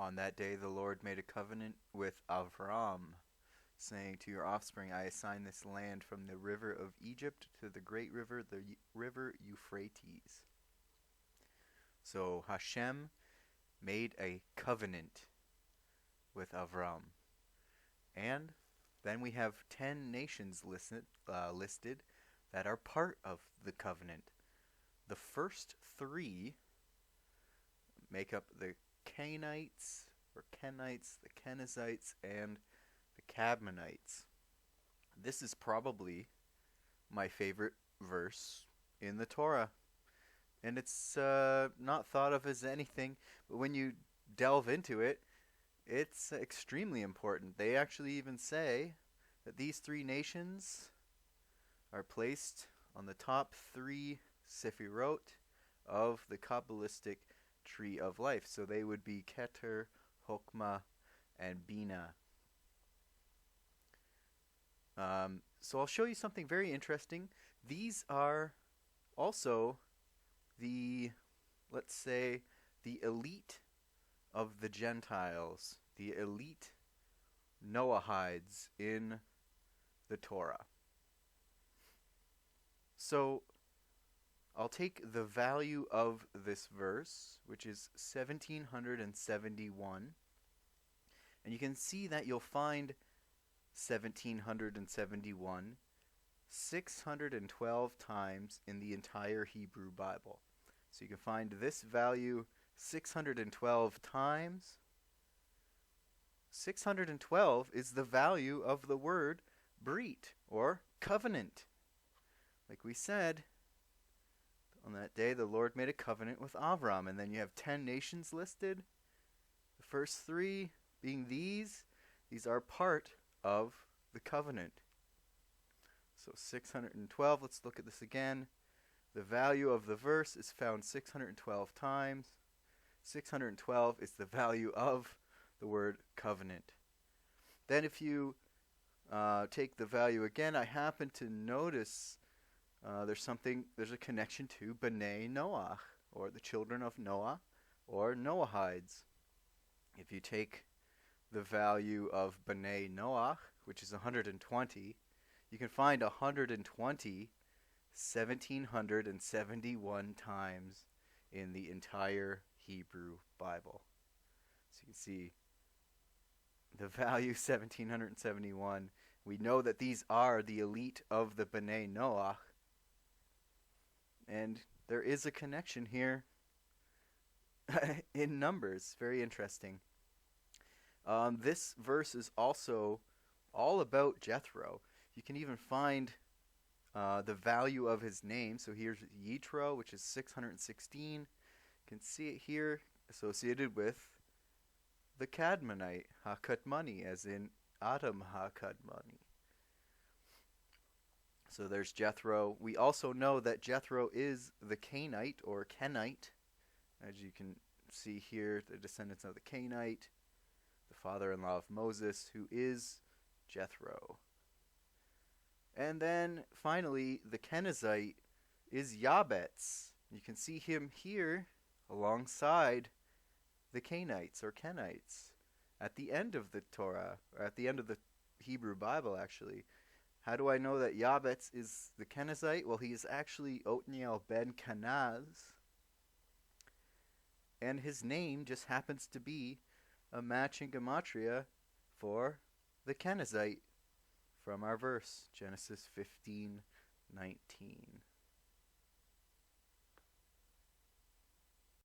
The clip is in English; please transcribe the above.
On that day the Lord made a covenant with Avram, saying, to your offspring I assign this land from the river of Egypt to the great river, the river Euphrates. So Hashem made a covenant with Avram. And then we have 10 nations listed that are part of the covenant. The first three make up the Kenites, the Kenizzites, and the Kadmonites. This is probably my favorite verse in the Torah. And it's not thought of as anything, but when you delve into it, it's extremely important. They actually even say that these three nations are placed on the top three Sefirot of the Kabbalistic tree of life. So they would be Keter, Hokmah, and Bina. So I'll show you something very interesting. These are also let's say, the elite of the Gentiles, the elite Noahides in the Torah. So I'll take the value of this verse, which is 1771, and you can see that you'll find 1771 612 times in the entire Hebrew Bible. So you can find this value 612 times. 612 is the value of the word brit, or covenant. Like we said, on that day the Lord made a covenant with Avram, and then you have 10 nations listed. The first three being these are part of the covenant. So 612, let's look at this again. The value of the verse is found 612 times. 612 is the value of the word covenant. Then if you take the value again, I happen to notice there's a connection to B'nai Noach, or the children of Noah, or Noahides. If you take the value of B'nai Noach, which is 120, you can find 171 times in the entire Hebrew Bible. So you can see the value 1771. We know that these are the elite of the B'nai Noach, and there is a connection here in numbers. Very interesting. This verse is also all about Jethro. You can even find the value of his name. So here's Yitro, which is 616. You can see it here associated with the Kadmonite, Kadmoni, as in Adam Kadmoni. So there's Jethro. We also know that Jethro is the Kenite, or Kenite. As you can see here, the descendants of the Kenite, the father-in-law of Moses, who is Jethro. And then finally, the Kenizzite is Yabetz. You can see him here alongside the Kenites, or Kenites, at the end of the Torah, or at the end of the Hebrew Bible, actually. How do I know that Yabetz is the Kenizzite? Well, he is actually Othniel ben Kenaz, and his name just happens to be a matching gematria for the Kenizzite from our verse, Genesis 15:19.